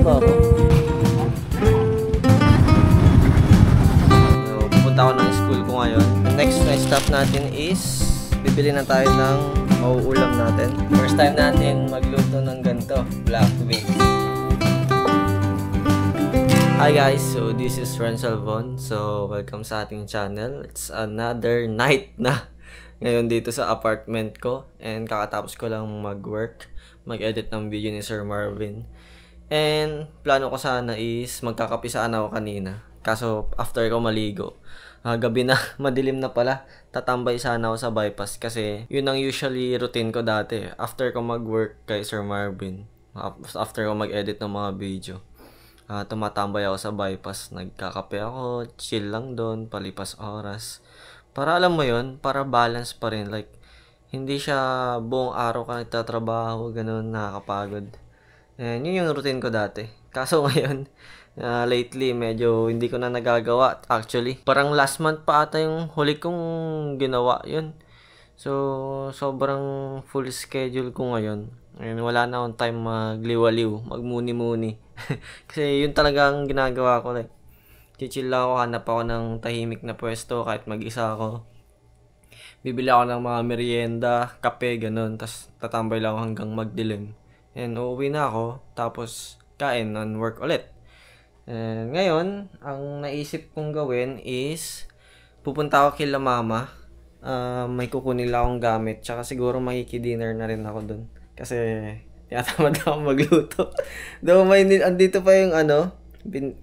niyo ba ako? So, pupunta ako ng school ko ngayon. Next na stop natin is bibili na tayo ng mauulam natin. First time natin magluto ng ganito, black beans. Hi guys, so this is Renzel Von. So welcome sa ating channel. It's another night na ngayon dito sa apartment ko. And kakatapos ko lang mag-edit ng video ni Sir Marvin. And plano ko sana is magkakape sana ako kanina. Kaso after ko maligo, gabi na, madilim na pala, tatambay sana ako sa bypass. Kasi yun ang usually routine ko dati. After ko mag-work kay Sir Marvin, after ko mag-edit ng mga video, tumatambay ako sa bypass, nagkakape ako, chill lang doon, palipas oras. Para alam mo yun, para balance pa rin. Like, hindi siya buong araw ka nagtatrabaho, ganun, nakakapagod. And yun yung routine ko dati. Kaso ngayon, lately, medyo hindi ko na nagagawa. Actually, parang last month pa ata yung huli kong ginawa yun. So, sobrang full schedule ko ngayon. And wala na akong time magliwaliw, magmuni-muni. Kasi yun talagang ginagawa ko. Like, chill lang ako, hanap ako ng tahimik na pwesto kahit mag-isa ako. Bibili ako ng mga merienda, kape, ganun. Tapos tatambay lang ako hanggang magdilim. And uuwi na ako, tapos kain and work ulit. And ngayon, ang naisip kong gawin is pupunta ako kila mama. May kukunin lang akong gamit. Tsaka siguro makikidinner na rin ako dun. Kasi tinatamad ako magluto. Though andito pa yung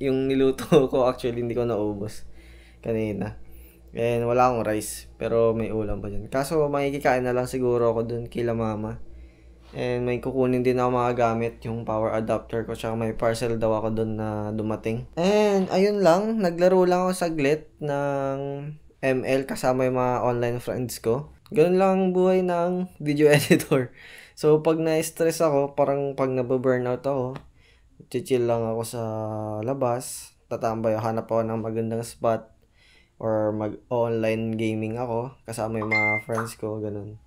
yung niluto ko, actually hindi ko naubos kanina. And wala akong rice, pero may ulam pa dyan. Kaso makikikain na lang siguro ako dun kila mama. And may kukunin din ako mga gamit, yung power adapter ko, tsaka may parcel daw ako dun na dumating. And ayun lang, naglaro lang ako saglit ng ML kasama yung mga online friends ko. Ganun lang ang buhay ng video editor. So pag na-stress ako, parang pag nababurnout ako, chill lang ako sa labas, tatambay, hanap ako ng magandang spot, or mag-online gaming ako, kasama yung mga friends ko, ganun.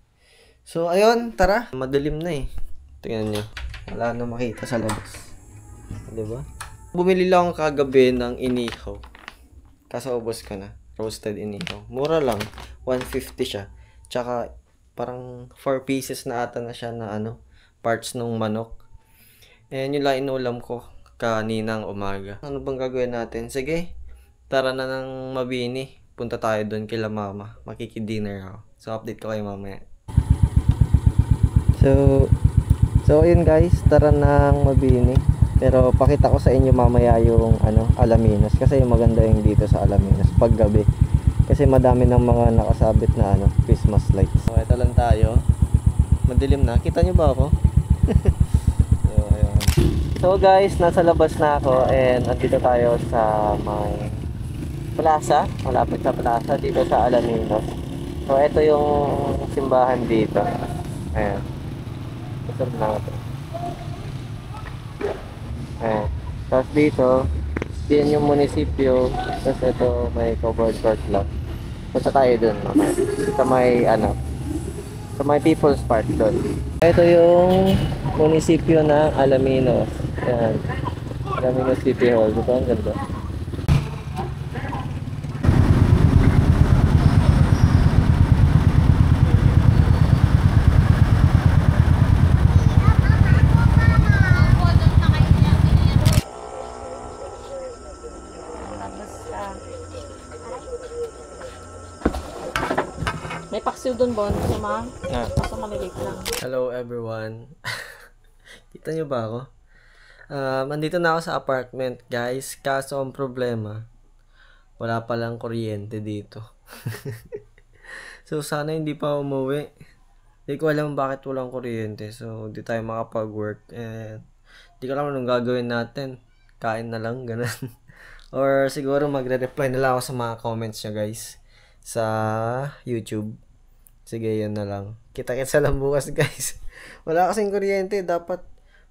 So, ayun, tara. Madilim na eh. Tingnan nyo. Wala na makita sa labas. Diba? Bumili lang kagabi ng inihaw. Kaso ubos ko na. Roasted inihaw. Mura lang. 150 siya. Tsaka, parang 4 pieces na ata na siya na parts ng manok. And yun lang inulam ko kaninang umaga. Ano bang gagawin natin? Sige, tara na ng Mabini. Punta tayo doon kila mama. Makikidinner ako. So, update ko kayo mamaya. So yun guys, tara ng Mabini. Pero pakita ko sa inyo mamaya yung Alaminos. Kasi yung maganda yung dito sa Alaminos paggabi. Kasi madami ng mga nakasabit na Christmas lights. So, ito lang tayo. Madilim na. Kita nyo ba ako? So guys, nasa labas na ako and andito tayo sa may plaza, malapit sa plaza dito sa Alaminos. So ito yung simbahan dito. Ayan. Ito na ito. Ayan. Tapos dito, din yung munisipyo. Tapos ito may covered court lang. Punta tayo dun sa may sa may People's Park dun. Ito yung munisipyo ng Alaminos. Ayan. Alaminos City Hall. Ito ang ganda. May paksiw doon, Bon. Sama. Kaso malilit lang. Hello everyone. Kita nyo ba ako? Andito na ako sa apartment guys. Kaso ang problema, wala palang kuryente dito. So sana hindi pa umuwi. Hindi ko alam bakit walang kuryente. So hindi tayo makapag-work. And hindi ko alam anong gagawin natin. Kain na lang, ganun. Or siguro magre-reply na lang ako sa mga comments nyo guys sa YouTube. Sige, yun na lang. Kita-kitsa lang bukas guys. Wala kasing kuryente. Dapat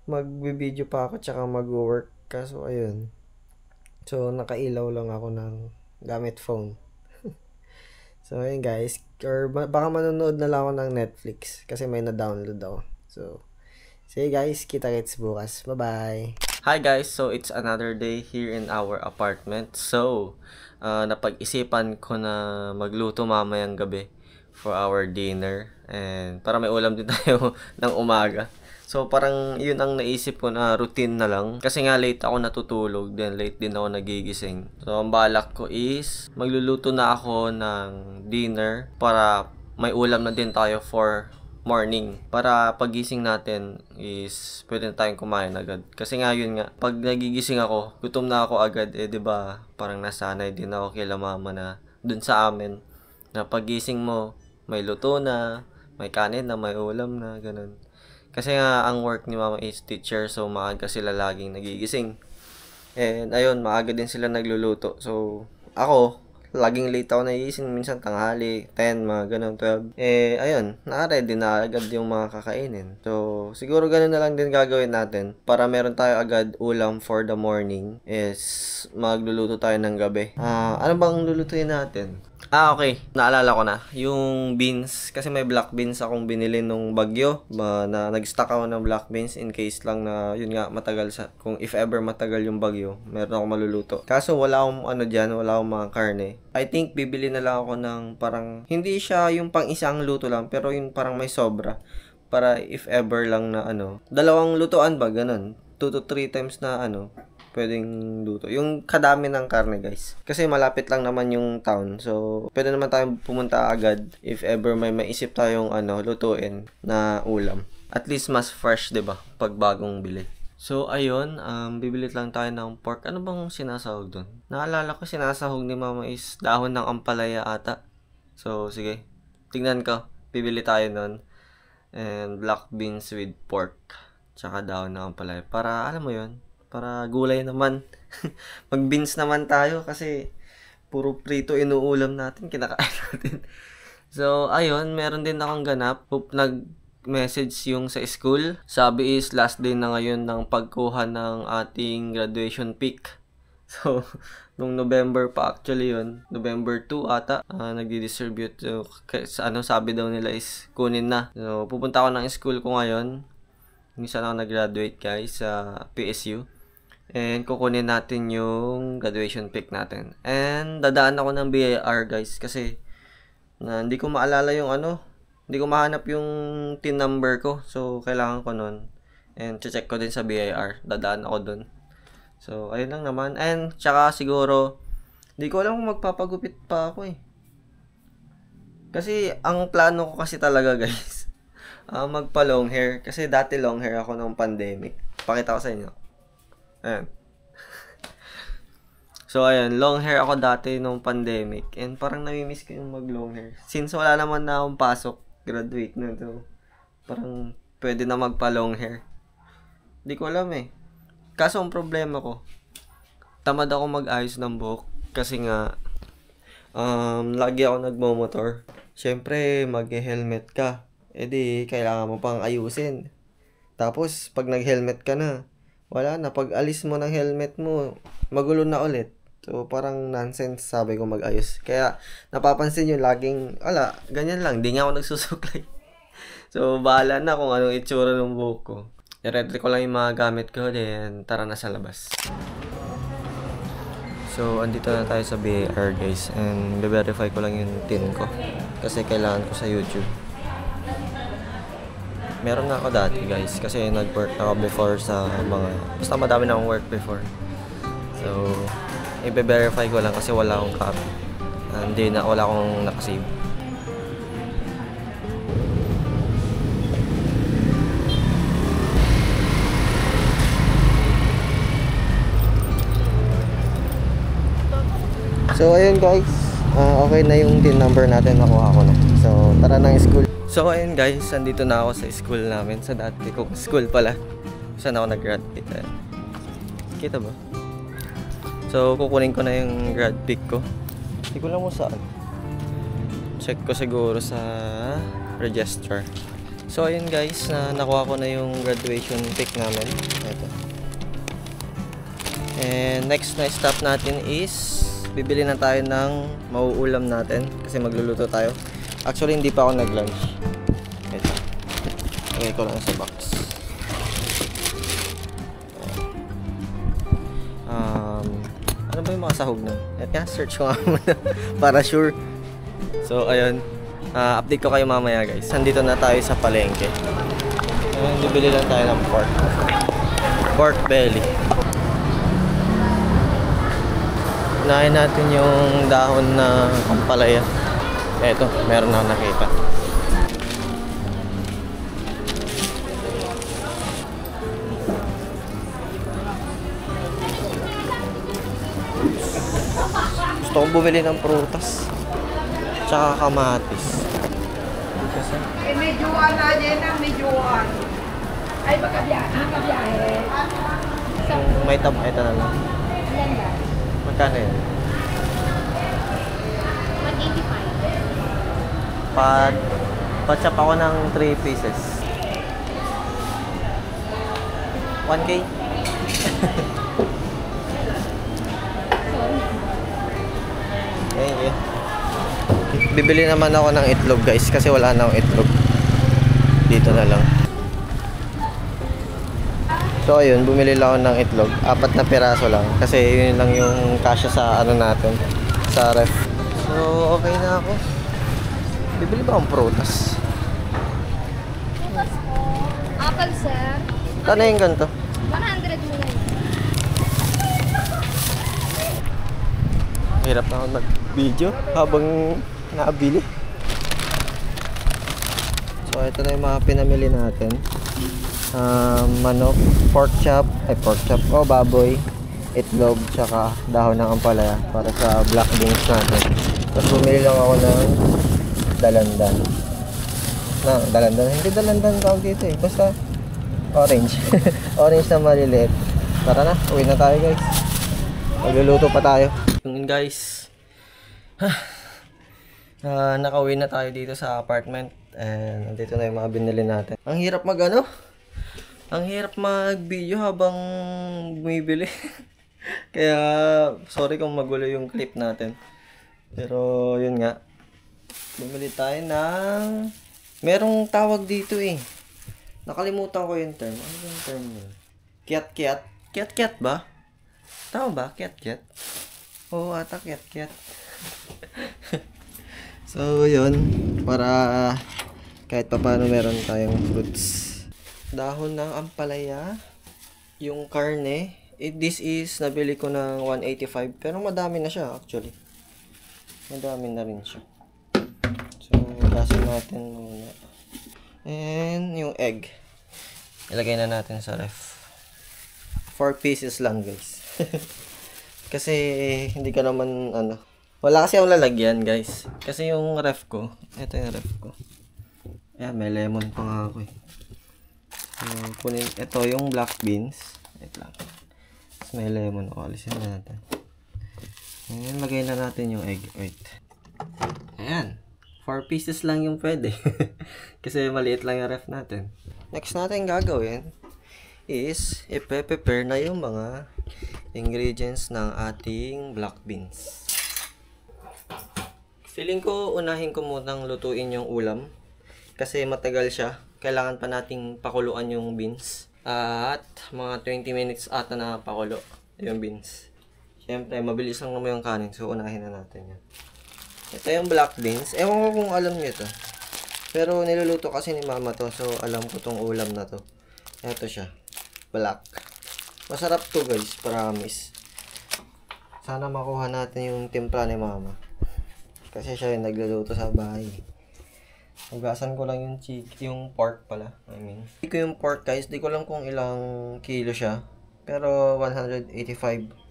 mag-video pa ako tsaka mag-work. Kaso ayun. So nakailaw lang ako ng gamit phone. So ayun guys. Or baka manonood na lang ako ng Netflix. Kasi may na-download ako. So sige guys, kita-kits bukas. Bye-bye. Hi guys, so it's another day here in our apartment. So, napag-isipan ko na magluto mamayang gabi for our dinner and para may ulam din tayo ng umaga. So, parang yun ang naisip ko na routine na lang. Kasi nga late ako natutulog, then late din ako nagigising. So, ang balak ko is magluluto na ako ng dinner para may ulam na din tayo for morning. Para pagising natin is pwede na tayong kumain agad. Kasi nga yun nga, pag nagigising ako, gutom na ako agad, 'di ba? Parang nasanay din ako kila mama na dun sa amin na pagising mo, may luto na, may kanin na, may ulam na, ganun. Kasi nga ang work ni mama is teacher, so maaga sila laging nagigising. And ayun, maaga din sila nagluluto. So ako, laging late ako nagising, minsan tanghali, 10, mga ganun, 12. Ayun, naka-ready na agad yung mga kakainin. So, siguro ganun na lang din gagawin natin. Para meron tayo agad ulam for the morning is magluluto tayo ng gabi. Ano bang lulutuin natin? Okay. Naalala ko na. Yung beans. Kasi may black beans akong binili nung bagyo. Na nag-stock ako ng black beans in case lang na, yun nga, matagal kung if ever matagal yung bagyo, meron akong maluluto. Kaso wala akong wala akong mga karne. I think bibili na lang ako ng parang, hindi siya yung pang isang luto lang, pero yung parang may sobra. Para if ever lang na dalawang lutuan ba, ganun. 2 to 3 times na pwedeng luto. Yung kadami ng karne, guys. Kasi malapit lang naman yung town. So, pwede naman tayong pumunta agad if ever may maisip tayong lutuin na ulam. At least mas fresh, 'di ba? Pag bagong bili. So, ayun, bibili lang tayo ng pork. Ano bang sinasahog doon? Naalala ko sinasahog ni mama is dahon ng ampalaya ata. So, sige. Tingnan ko. Bibili tayo nun. And black beans with pork. Tsaka dahon ng ampalaya. Para, alam mo yun, para gulay naman. Mag-beans naman tayo kasi puro prito inuulam natin, kinakain natin. So, ayun, meron din akong ganap. Nag-message yung sa school. Sabi is last day na ngayon ng pagkuha ng ating graduation pic. So, nung November pa actually yun, November 2 ata, nagdi-distribute. So, sabi daw nila is kunin na. So, pupunta ako ng school ko ngayon. Minsan ako nag-graduate guys sa PSU. And kukunin natin yung graduation pic natin. And dadaan ako ng BIR guys kasi hindi ko maalala yung hindi ko mahanap yung TIN number ko. So kailangan ko nun. And check ko din sa BIR. Dadaan ako dun. So ayun lang naman. And tsaka siguro hindi ko alam kung magpapagupit pa ako Kasi ang plano ko kasi talaga guys magpa long hair. Kasi dati long hair ako nung pandemic. Pakita ko sa inyo. Ayan. So, ayan. Long hair ako dati nung pandemic. And parang namimiss ko yung mag-long hair. Since wala naman na akong pasok, graduate na to. Parang pwede na magpa-long hair. Hindi ko alam Kaso ang problema ko, tamad ako mag-ayos ng buhok. Kasi nga, lagi ako nagmo-motor. Siyempre, mag-helmet ka. Di, kailangan mo pang ayusin. Tapos, pag nag-helmet ka na, wala na. Pag alis mo ng helmet mo, magulo na ulit. So, parang nonsense sabi ko mag-ayos. Kaya, napapansin nyo, laging, ganyan lang. Di nga ako nagsusuklay. So, bahala na kung anong itsura ng buhok ko. I-ready ko lang yung mga gamit ko, then tara na sa labas. So, andito na tayo sa BIR guys. And, be-verify ko lang yung TIN ko. Kasi kailangan ko sa YouTube. Meron nga ako dati guys kasi nag-work ako before sa basta madami na akong work before. So, i-verify ko lang kasi wala akong copy. Wala akong nakasave. So, ayun guys. Okay na yung TIN number natin, nakuha ko na. So, tara na school. So, ayun guys, andito na ako sa school namin. Sa dati kong school pala. Saan ako nag-graduate. Kita ba? So, kukunin ko na yung grad pic ko. Hindi ko lang mo saan. Check ko siguro sa registrar. So, ayun guys, nakuha ko na yung graduation pic namin. Ito. And next na stop natin is bibili na tayo ng mauulam natin kasi magluluto tayo. Actually, hindi pa ako nag-lunch. Ito. Lagay ko lang sa box. may makasahog na. At nga, search ko nga muna para sure. So, ayun. Update ko kayo mamaya guys. Nandito na tayo sa palengke. Ayun, bibili lang tayo ng pork. Pork belly. Unahin natin yung dahon na ampalaya. Eto, meron na nakita. Gusto kong bumili ng prutas. Tsaka kamatis. Eh, medyuan na din ang medyuan. Ay, makabiyahe. Yung may tab, ito na lang. Magkano yun? 185. Patchap ako ng 3 pieces. 1K? Thank you. Bibili naman ako ng itlog guys kasi wala na akong itlog. Dito na lang. So ayun, bumili lang ako ng itlog. 4 na piraso lang kasi yun lang yung kasya sa ano natin, sa ref. So okay na ako. Bibili ba akong prutas? Prutas po. Apple, sir. Kano yung ganito? 100 mo yan. Hirap na ako mag-video habang nakabili. So ito na yung mga pinamili natin. Manok, pork chop, baboy, itlog, tsaka dahon ng ampalaya para sa black beans natin. Tapos bumili lang ako ng dalandan. Hindi dalandan tawag dito eh. Basta orange. Orange na maliliit. Tara na, uwi na tayo guys. Magluluto pa tayo. Yun guys. Nakauwi na tayo dito sa apartment. And nandito na yung mga binili natin. Ang hirap Ang hirap mag-video habang bumibili. Kaya sorry kung magulo yung clip natin. Pero yun nga. Bumili tayo ng... Merong tawag dito eh. Nakalimutan ko yung term. Ano yung term yun? Kiat-kiat. Kiat-kiat ba? Tama ba? Kiat-kiat? Oo, ata kiat-kiat. So yun. Para kahit pa paano meron tayong fruits. Dahon ng ampalaya, yung karne, this is nabili ko ng 185 pero madami na siya actually. Madami na rin siya. So, gasin natin muna. And yung egg, ilagay na natin sa ref. 4 pieces lang guys. Kasi hindi ka naman wala kasi akong lalagyan guys. Kasi yung ref ko, ito yung ref ko. Ayan, may lemon pa nga ako eh. Kunin ito yung black beans. Wait lang. Tapos may lemon. Alisin na natin. Ayan, lagay na natin yung egg. Wait. Ayan. 4 pieces lang yung pwede. Kasi maliit lang yung ref natin. Next natin gagawin is i-prepare na yung mga ingredients ng ating black beans. Feeling ko unahin ko munang lutuin yung ulam. Kasi matagal siya. Kailangan pa nating pakuluan yung beans. At mga 20 minutes ata na pakulo yung beans. Siyempre, mabilis lang naman yung kanin. So, unahin na natin yan. Ito yung black beans. Ewan ko kung alam nyo ito. Pero niluluto kasi ni mama to. So, alam ko tong ulam na to. Ito siya. Black. Masarap to guys. Promise. Sana makuha natin yung timpla ni mama. Kasi siya yung nagluluto sa bahay. Hugasan ko lang yung pork pala. Hindi ko yung pork guys. Di ko alam kung ilang kilo siya. Pero 185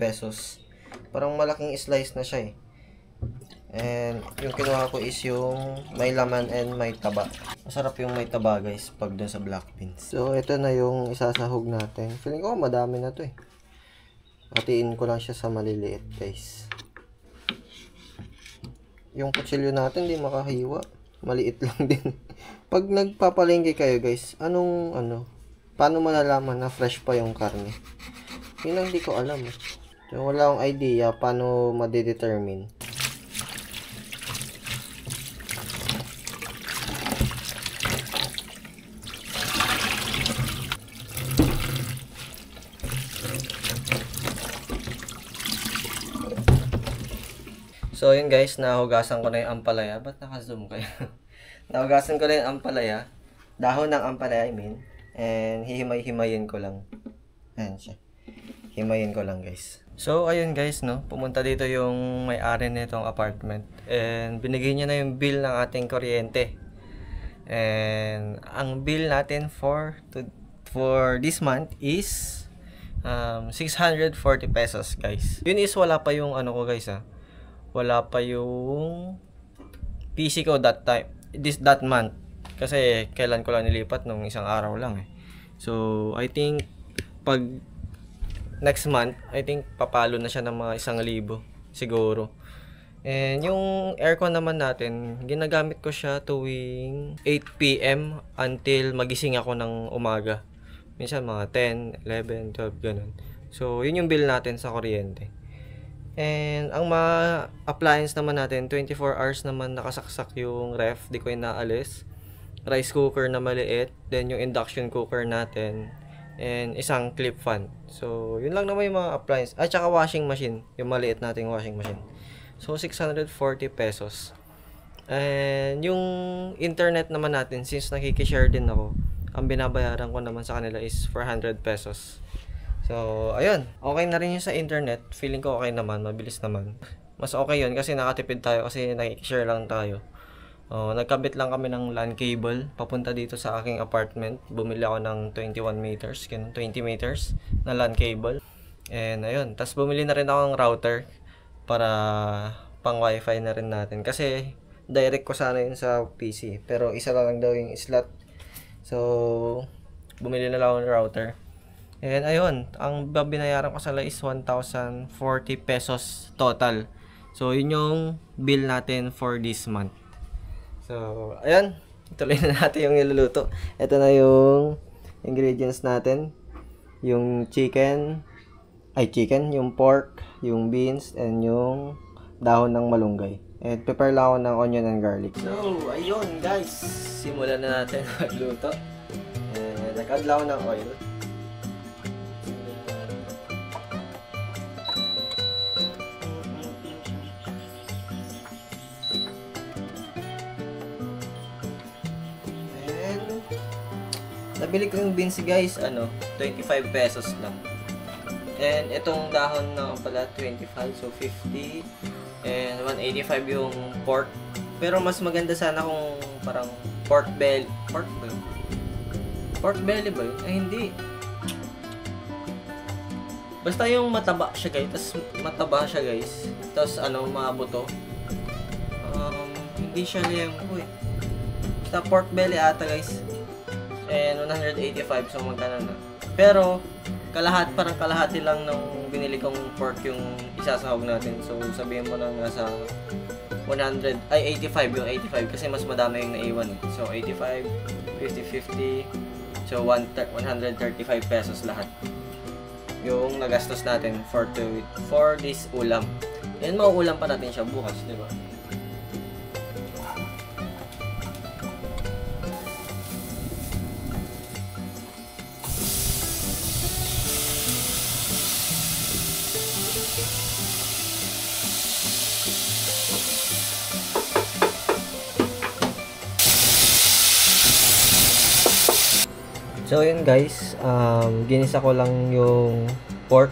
pesos. Parang malaking slice na siya eh. And yung kinuha ko is yung may laman and may taba. Masarap yung may taba guys pag dun sa black beans. So ito na yung isasahog natin. Feeling ko madami na to eh. Hatiin ko lang siya sa maliliit guys. Yung kutsilyo natin di makahiwa. Maliit lang din. Pag nagpapalengke kayo guys, paano malalaman na fresh pa yung karne? Yun ang di ko alam eh. So, wala akong idea paano madedetermine. So, yun guys, nahugasan ko na yung ampalaya. Ba't naka-zoom kayo? Nahugasan ko na yung ampalaya. Dahon ng ampalaya, I mean. And hihimay-himayin ko lang. Ayan siya. Himayin ko lang guys. So, ayun guys, no. Pumunta dito yung may-ari nitong apartment. And binigay niya na yung bill ng ating kuryente. And ang bill natin for this month is 640 pesos guys. Yun is wala pa yung ano ko guys wala pa yung PC ko that month. Kasi kailan ko lang nilipat nung isang araw lang So I think pag next month, I think papalo na siya ng mga 1,000 siguro. And yung aircon naman natin, ginagamit ko siya tuwing 8 PM until magising ako ng umaga. Minsan mga 10, 11, 12, ganun. So, yun yung bill natin sa kuryente. And ang mga appliance naman natin, 24 hours naman nakasaksak yung ref, di ko inaalis. Rice cooker na maliit, then yung induction cooker natin, and isang clip fan. So, yun lang naman yung mga appliance. At saka washing machine, yung maliit nating washing machine. So, 640 pesos. And yung internet naman natin, since nakikishare din ako, ang binabayaran ko naman sa kanila is 400 pesos. So, ayun. Okay na rin yun sa internet. Feeling ko okay naman. Mabilis naman. Mas okay yun kasi nakatipid tayo kasi nakikishare lang tayo. Nagkabit lang kami ng LAN cable papunta dito sa aking apartment. Bumili ako ng 21 meters, 20 meters na LAN cable. And ayun. Tapos bumili na rin ako ng router para pang wifi na rin natin. Kasi direct ko sana yun sa PC. Pero isa lang daw yung slot. So, bumili na lang ako ng router. And ayun, ang binayaran ko sa is 1,040 pesos total. So, yun yung bill natin for this month. So, ayun, ituloy na natin yung niluluto. Ito na yung ingredients natin. Yung chicken, yung pork, yung beans, and yung dahon ng malunggay. And prepare lang ako ng onion and garlic. So, ayun guys, simulan na natin magluto. And nag-add lang ako ng oil. And nabili ko yung beans guys, 25 pesos lang. And itong dahon na pala 25, so 50. And 185 yung pork. Pero mas maganda sana kung parang pork belly ba yun? Ay hindi. Basta yung mataba siya guys. Tapos mabuto. Hindi siya liyempo Basta pork belly ata guys. And 185, so magkano na. Pero parang kalahati lang nung binili kong pork yung isasahog natin. So, sabihin mo na nasa 85 yung 85 kasi mas madami yung naiwan So, 85, 50, 50. So, 135 pesos lahat. Yung nagastos natin for this ulam. And mauulam pa natin siya bukas, di ba? So yun guys, ginisa ko lang yung pork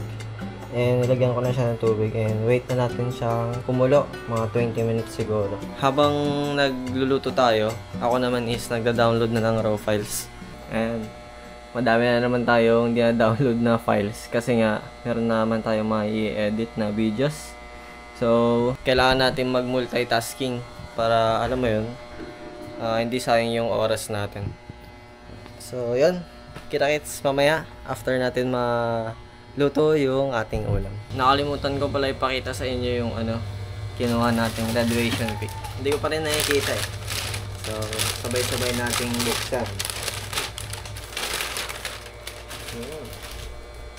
and nilagyan ko na siya ng tubig and wait na natin siyang kumulo, mga 20 minutes siguro. Habang nagluluto tayo, ako naman is nagda-download na ng raw files. And madami na naman tayong dina-download na files kasi nga meron na naman tayong mga i-edit na videos. So kailangan natin mag-multitasking para alam mo yun, hindi sayang yung oras natin. So, yun. Kita-kits mamaya after natin maluto yung ating ulam. Nakalimutan ko pala ipakita sa inyo yung kinuha nating graduation pic. Hindi ko pa rin nakikita So, sabay-sabay nating buksan.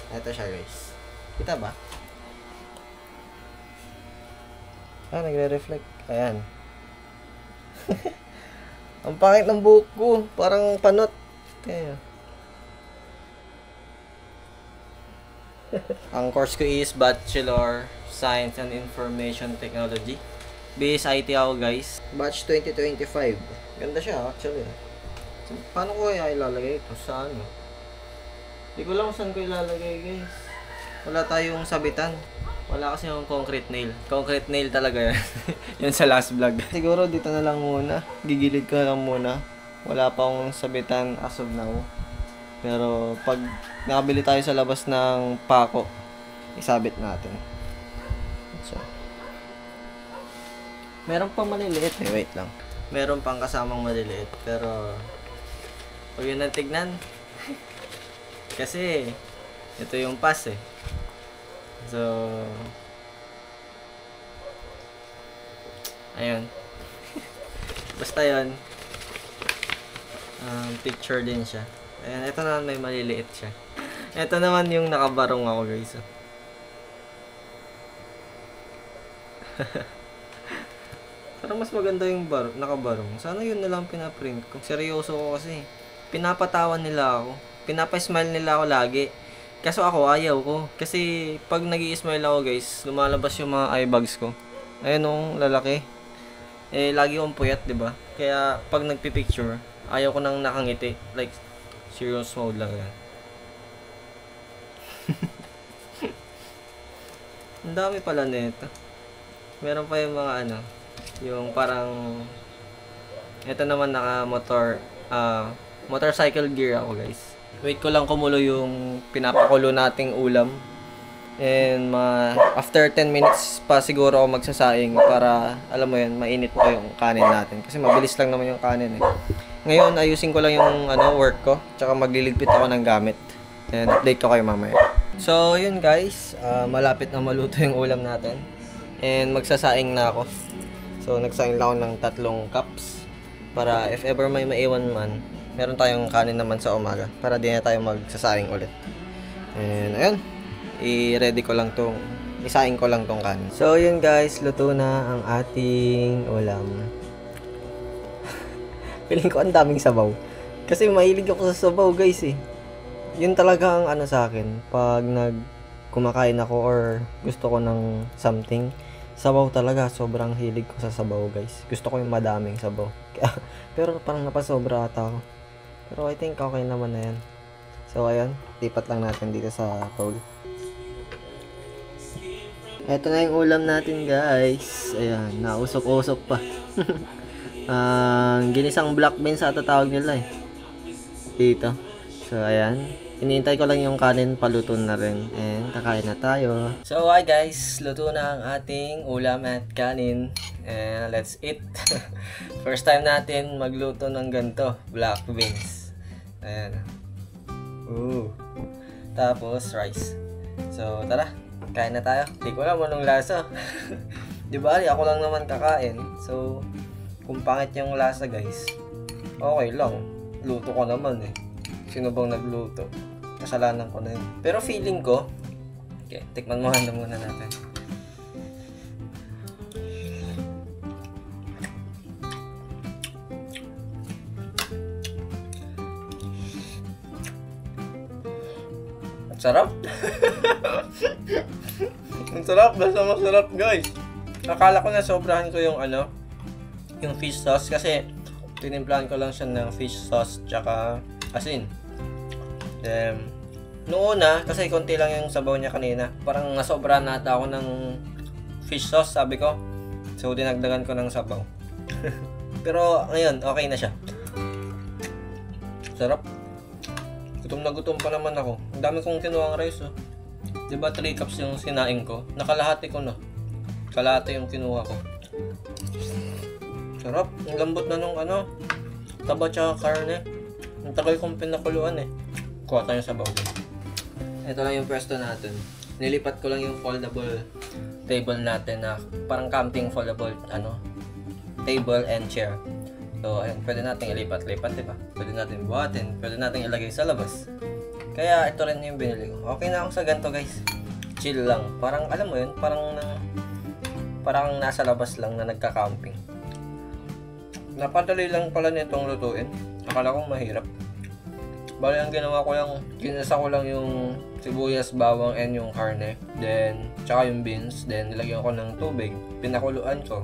Ito siya guys. Kita ba? Nagre-reflect. Ayan. Ang pangit ng buhok ko. Parang panot. Ang course ko is Bachelor Science and Information Technology. BSIT ako guys. Batch 2025. Ganda siya actually. So, paano ko kaya ilalagay ito? Sa ano? Hindi ko lang saan ko ilalagay guys. Wala tayong sabitan. Wala kasi yung concrete nail. Concrete nail talaga yan. Yan sa last vlog. Siguro dito na lang muna. Gigilid ko na lang muna. Wala pa akong sabitan as of now. Pero pag nakabili tayo sa labas ng pako, isabit natin. So, meron pang maliliit eh. Wait lang. Meron pang kasamang maliliit. Pero pag yun ang tignan, kasi ito yung pass eh. So, ayun. Basta yun. Picture din siya. Ayan, ito naman may maliliit siya. Ito naman yung nakabarong ako guys. Parang mas maganda yung nakabarong. Sana yun na lang pinaprint ko. Seryoso ko kasi. Pinapatawan nila ako. Pinapa-smile nila ako lagi. Kaso ako, ayaw ko. Kasi, pag nag-i-smile ako guys, lumalabas yung mga eye bags ko. Ayun o, lalaki. Eh, lagi akong puyat, diba? Kaya, pag nagpipicture, ayaw ko nang nakangiti. Like, serious mode lang yan. Ang dami pala nito. Meron pa yung mga ano, yung parang, ito naman naka-motor, motorcycle gear ako guys. Wait ko lang kumulo yung pinapakulo nating ulam. And after 10 minutes pa siguro ako magsasaing para, alam mo yun, mainit pa yung kanin natin. Kasi mabilis lang naman yung kanin eh. Ngayon, ayusin ko lang yung work ko. Tsaka magliligpit ako ng gamit. And update ko kayo mamaya. So, yun guys. Malapit na maluto yung ulam natin. And magsasaing na ako. So, nagsaing lang ako ng 3 cups. Para if ever may maiwan man, meron tayong kanin naman sa umaga para di na tayo magsasaing ulit. And ayun, i-ready ko lang tong, isaing ko lang tong kanin. So yun guys, luto na ang ating ulam. Feeling ko ang daming sabaw. Kasi mahilig ako sa sabaw guys eh. Yun talaga ang ano sa akin. Pag kumakain ako or gusto ko ng something, sabaw talaga. Sobrang hilig ko sa sabaw guys. Gusto ko yung madaming sabaw. Pero parang napasobra ata ako. Pero I think okay naman na yan. So ayun, lipat lang natin dito sa bowl. Ito na yung ulam natin guys. Ayan, nausok-usok pa. Ginisang black beans sa tatawag nila eh. Dito. So ayan, iniintay ko lang yung kanin, paluto na rin. And kakain na tayo. So hi guys, luto na ang ating ulam at kanin. And let's eat. First time natin magluto ng ganito, black beans. Ayan. Tapos rice. So tara, kain na tayo. Di ko alam anong lasa. Di ba? Ako lang naman kakain. So kung pangit yung lasa guys, okay lang. Luto ko naman eh. Sino bang nagluto? Kasalanan ko na yun. Pero feeling ko, okay, tikman mo muna natin. Sarap. Ang sarap, basta masarap guys. Akala ko na sobrahan ko yung yung fish sauce kasi tinimplahan ko lang siya ng fish sauce tsaka asin. Then noong una, kasi konti lang yung sabaw niya kanina, parang nasobrahan nata ako ng fish sauce sabi ko. So dinagdagan ko ng sabaw. Pero ngayon, okay na siya. Sarap. Gutom na gutom pa naman ako. Ang dami kong kinuha ng rice oh. Diba 3 cups yung sinaing ko? Nakalahati ko na. Kalahati yung kinuha ko. Sarap. Ang lambot na nung taba tsaka karne. Ang tagal kong pinakuluan eh. Kuha tayo sa bago. Ito lang yung pwesto natin. Nilipat ko lang yung foldable table natin na parang camping foldable table and chair. So, ayun, pwede natin ilipat-lipat, diba? Pwede natin buhatin, pwede natin ilagay sa labas. Kaya, ito rin yung binili ko. Okay na ako sa ganito, guys. Chill lang. Parang, alam mo yun, parang nasa labas lang na nagka-camping. Napadali lang pala nitong lutuin. Akala kong mahirap. Bali, ang ginawa ko lang, kinasa ko lang yung sibuyas, bawang, and yung karne. Then, tsaka yung beans. Then, nilagyan ko ng tubig. Pinakuluan ko.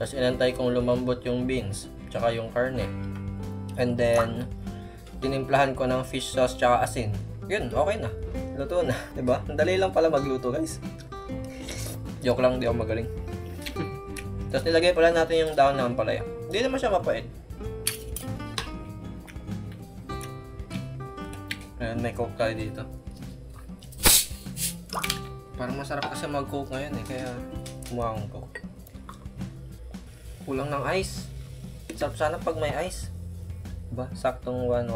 Tapos inantay kong lumambot yung beans, tsaka yung karne. And then, tinimplahan ko ng fish sauce tsaka asin. Yun, okay na. Luto na, diba? Ang dali lang pala magluto, guys. Joke lang, di ako magaling. Tapos nilagay pala natin yung dahon ng ampalaya. Hindi naman siya mapait. Ayan, may coke tayo dito. Parang masarap kasi mag-coke ngayon eh, kaya kumuha akong coke. Kulang ng ice. Sarap sana pag may ice. Diba? Saktong 1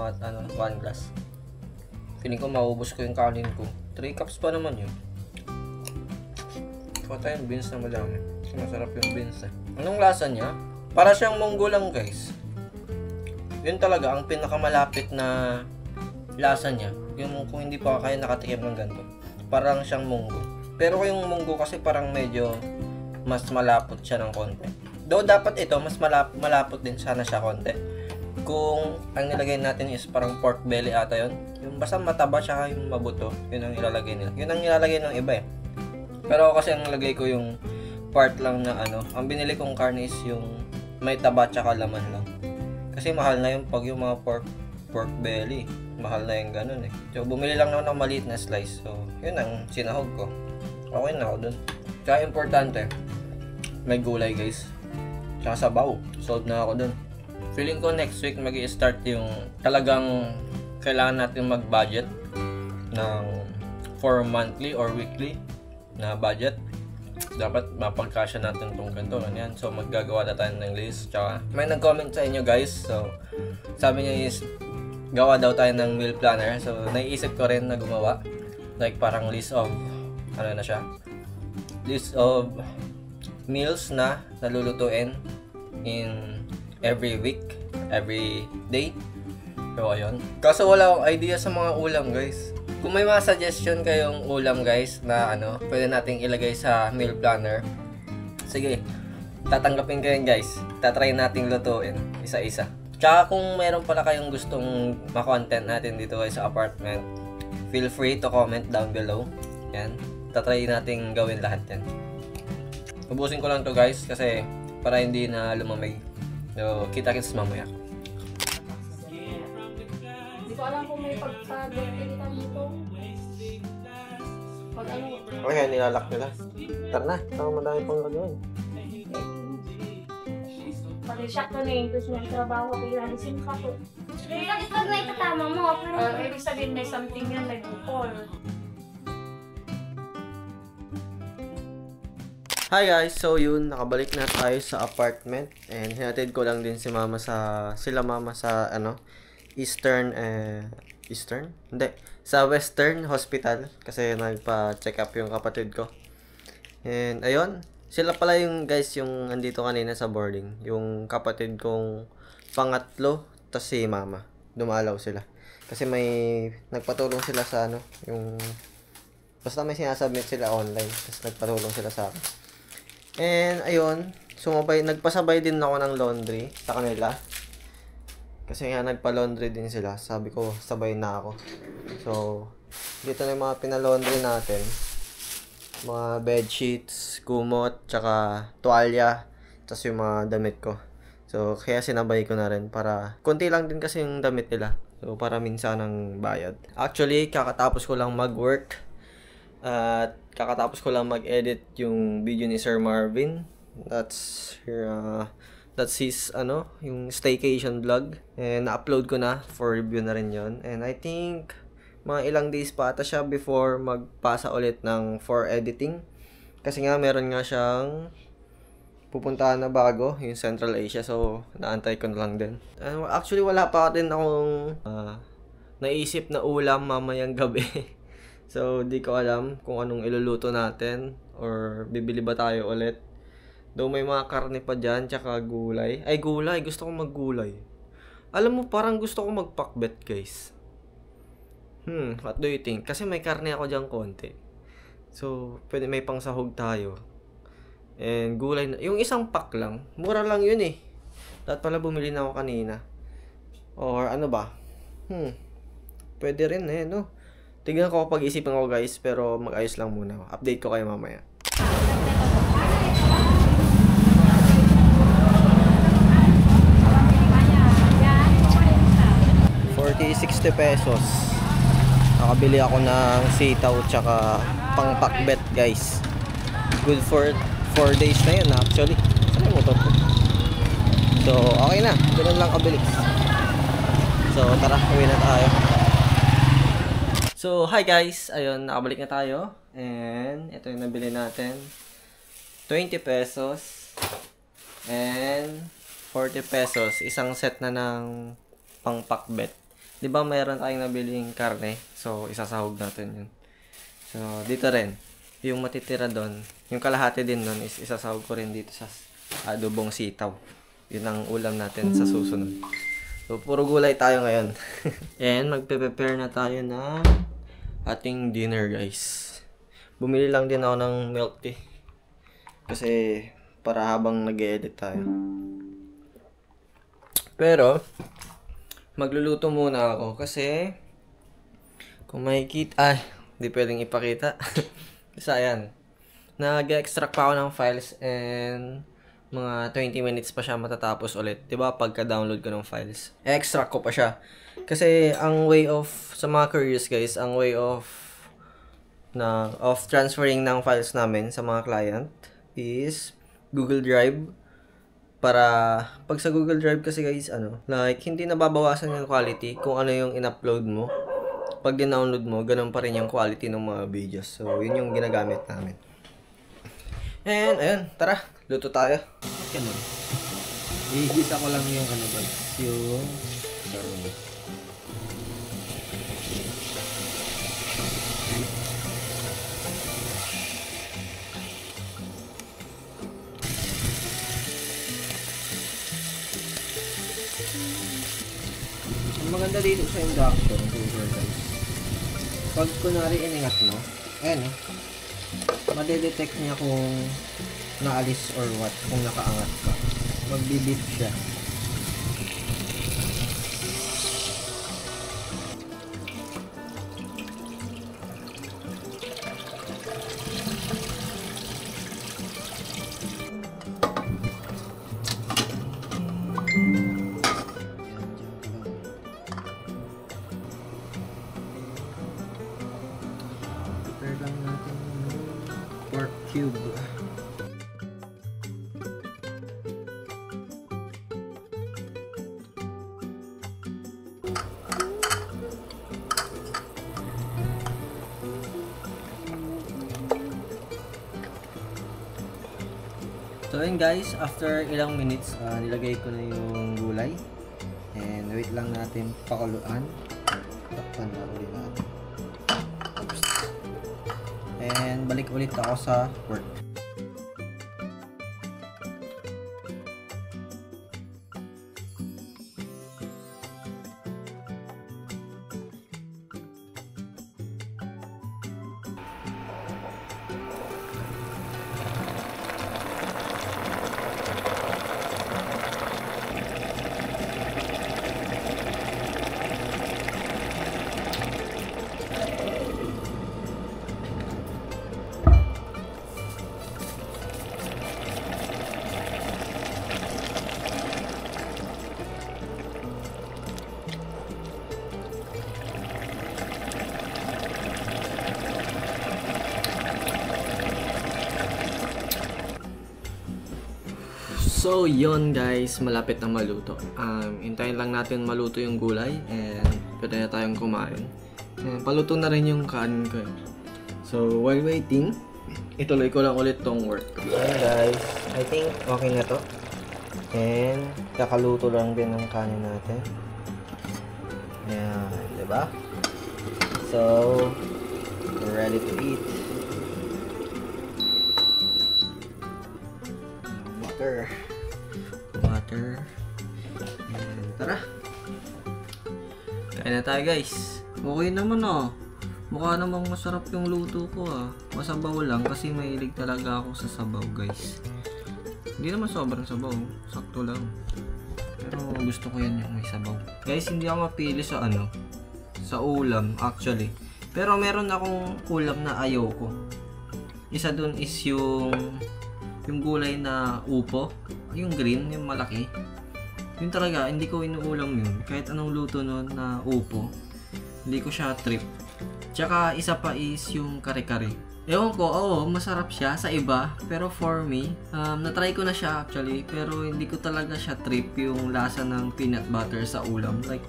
glass. Feeling ko maubos ko yung kanin ko. 3 cups pa naman yun. Kuha tayo yung beans na madami. Kasi masarap yung beans eh. Anong lasa niya? Para siyang munggo lang, guys. Yun talaga ang pinakamalapit na lasa niya. Yung kung hindi pa kayo nakatikim ng ganito. Parang siyang munggo. Pero yung munggo kasi parang medyo mas malapot siya ng konti. Though dapat ito, mas malapot din sana siya konti. Kung ang nilagay natin is parang pork belly ata yun. Yung basta mataba siya yung mabuto. Yun ang ilalagay nila. Yun ang ilalagay ng iba eh. Pero kasi ang nilagay ko yung part lang na ang binili kong karne is yung may taba tsaka laman lang. Kasi mahal na yung pag yung mga pork belly. Mahal na yung ganun eh. So bumili lang naman ng maliit na slice. So yun ang sinahog ko. Okay na ako dun. Kaya importante, may gulay guys. Tsaka sabaw. Sold na ako dun. Feeling ko next week mag-i-start yung talagang kailangan natin mag-budget ng for monthly or weekly na budget. Dapat mapagkasya natin itong ganito. Ganyan. So maggagawa na tayo ng list. Tsaka may nag-comment sa inyo guys. So sabi niya is gawa daw tayo ng meal planner. So naiisip ko rin na gumawa. Like parang list of list of meals na nalulutuin in every week, every day. So ayun. Kaso wala akong idea sa mga ulam guys. Kung may mga suggestion kayong ulam guys na pwede nating ilagay sa meal planner, sige, tatanggapin ko yun guys. Tatry nating lutuin isa-isa. Tsaka kung meron pala kayong gustong ma-content natin dito guys sa apartment, feel free to comment down below. Yan. Tatry nating gawin lahat yan. Ubusin ko lang to guys kasi para hindi na lumamig. So, kita-kits mamaya. Hindi ko alam kung may pagpag-editan dito. Pag Okay, nilalak nila. Tara na, madami pang gagawin. Pag-shock ko na yung gusto ng trabaho, pinalisin ka ko. Bakit pag may katama mo? Ibig sabihin may something yan, nag-call. Hi guys, so yun, nakabalik na tayo sa apartment and hinatid ko lang din sila mama sa sa Western Hospital kasi nagpa-check up yung kapatid ko. And ayun, sila pala yung guys yung andito kanina sa boarding, yung kapatid kong pangatlo, tas si mama. Dumalaw sila. Kasi may nagpatulong sila sa yung basta may sinasubmit sila online, tas nagpatulong sila sa akin. And ayun, nagpasabay din ako ng laundry sa kanila. Kasi nga nagpa-laundry din sila. Sabi ko, sabay na ako. So, dito na yung mga pinalaundry natin. Mga bedsheets, kumot, tsaka tuwalya, tas yung mga damit ko. So, kaya sinabay ko na rin para konti lang din kasi yung damit nila. So, para minsan ang bayad. Actually, kakatapos ko lang mag-work. At kakatapos ko lang mag-edit yung video ni Sir Marvin. That's his yung staycation vlog. And na-upload ko na for review na rin yon. And I think mga ilang days pa ata siya before magpasa ulit ng for editing. Kasi nga meron nga siyang pupuntahan na bago, yung Central Asia. So naantay ko na lang din. And actually wala pa din akong naisip na ulam mamayang gabi. So, di ko alam kung anong iluluto natin or bibili ba tayo ulit. Though may mga karne pa dyan, tsaka gulay. Ay, gulay. Gusto ko maggulay. Alam mo, parang gusto ko magpakbet, guys. What do you think? Kasi may karne ako dyan konti. So, pwede may pangsahog tayo. And gulay na. Yung isang pack lang. Mura lang yun eh. Dapat pala bumili na ako kanina. Or ano ba? Pwede rin eh, no? Tignan ko pag-isipan ko guys, pero mag-ayos lang muna. Update ko kayo mamaya. 50 pesos. Nakabili ako ng sitaw tsaka pangpakbet guys. Good for 4 days na yun actually. Saan yung motor ko? So okay na, ganun lang kabilis. So tara, uwi na tayo. So hi guys, ayun, nakabalik na tayo. And ito yung nabili natin. 20 pesos and 40 pesos. Isang set na ng pangpakbet. Di ba mayroon tayong nabiling karne? So, isasahog natin yun. So, dito rin. Yung matitira doon, yung kalahati din doon is isasahog ko rin dito sa adobong sitaw. Yun ang ulam natin sa susunod. So, puro gulay tayo ngayon. And, magpe-prepare na tayo ng ating dinner, guys. Bumili lang din ako ng milk tea. Kasi, para habang nag-edit tayo. Pero, magluluto muna ako kasi kung makikita, hindi pwedeng ipakita. Kasi ayan, nag-extract pa ako ng files and mga 20 minutes pa siya matatapos ulit. Diba pagka-download ko ng files, extract ko pa siya. Kasi ang way of, sa mga curious guys, ang way of transferring ng files namin sa mga client is Google Drive. Para pag sa Google Drive kasi guys, like hindi nababawasan yung quality kung ano yung in-upload mo. Pag din-download mo, ganun pa rin yung quality ng mga videos. So, yun yung ginagamit namin. And, ayun, tara, luto tayo. Ganun. Ihigisa ko lang yung guys, yung garlic. Ang maganda dito sa induction cooker guys, pag kunwari iningat mo, ayan madedetect niya kung naalis or what, kung nakaangat ka, magbibip siya. Lang natin yung pork cube. So yun guys, after ilang minutes, nilagay ko na yung gulay. And wait lang natin pakuluan. Takpan na ulit natin. And balik ulit ako sa work. So yun guys, malapit na maluto. Hintayin lang natin maluto yung gulay and pwede na tayong kumain. And paluto na rin yung kanin ko. So while waiting, ituloy ko lang ulit tong work. Ayan guys, I think okay na to. And kakaluto lang din ng kanin natin. Ayan, diba? So we're ready to eat. Water. And tara. Kain na tayo guys. Okay naman Mukha namang masarap yung luto ko Masabaw lang kasi mahilig talaga ako sa sabaw guys. Hindi naman sobrang sabaw. Sakto lang. Pero gusto ko yan yung may sabaw. Guys, hindi ako mapili sa sa ulam actually. Pero meron akong ulam na ayoko. Isa dun is yung gulay na upo, yung green, yung malaki. Yun talaga, hindi ko inuulam yun. Kahit anong luto nun na upo, Hindi ko siya trip. Tsaka isa pa is yung kare-kare. Ewan ko, oo, masarap siya sa iba. Pero for me, na-try ko na siya actually. Pero hindi ko talaga siya trip yung lasa ng peanut butter sa ulam. Like,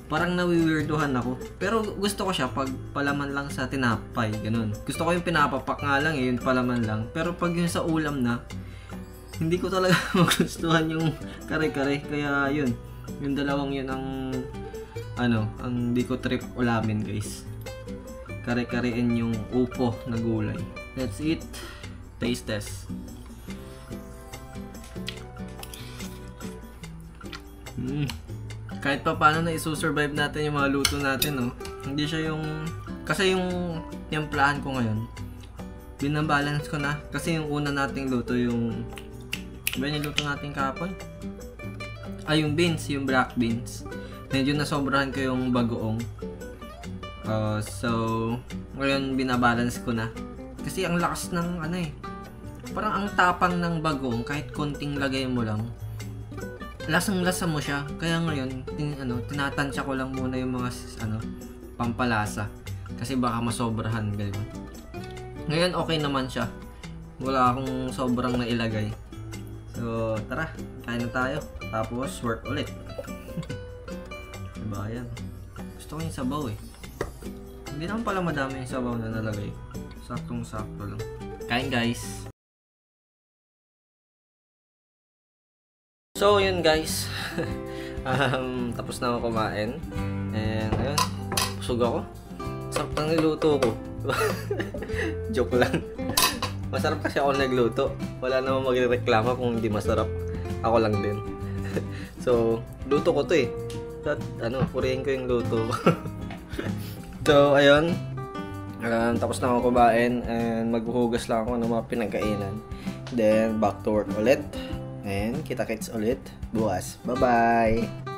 parang nawiwirduhan ako. Pero gusto ko siya pag palaman lang sa tinapay, ganun. Gusto ko yung pinapapak nga lang yun palaman lang. Pero pag yun sa ulam na, hindi ko talaga magustuhan yung kare-kare. Kaya yun, yung dalawang yun ang di ko trip ulamin guys. Kare-karein yung upo na gulay. Let's eat. Taste test. Kahit pa paano na isusurvive natin yung mga luto natin, no? Hindi siya yung... Kasi yung timplahan ko ngayon, binabalance ko na. Kasi yung una nating luto yung... Ba yung luto natin kahapon? Yung beans, yung black beans. Medyo nasobrahan ko yung bagoong. So, ngayon binabalance ko na. Kasi ang lakas ng parang ang tapang ng bagoong kahit konting lagay mo lang. Lasang-lasa mo siya. Kaya ngayon, tinatansya ko lang muna yung mga pampalasa. Kasi baka masobrahan ganyan. Ngayon okay naman siya. Wala akong sobrang nailagay. So, tara, kain na tayo. Tapos work ulit. Diba yan? Gusto ko yung sabaw eh. Hindi naman pala madami yung sabaw na nalagay. Saktong-sakto lang. Kain guys! So yun guys. Tapos na ako kumain. And ayun, busog ako. Sarap ng niluto ko. Joke lang. Masarap kasi ako nagluto. Wala namang magreklamo kung hindi masarap. Ako lang din. So, luto ko to eh. Purihin ko yung luto ko. So, ayun. Tapos na ako kumain and maghuhugas lang ako ng mga pinagkainan. Then, back to work ulit. And kita-kits ulit bukas. Bye-bye!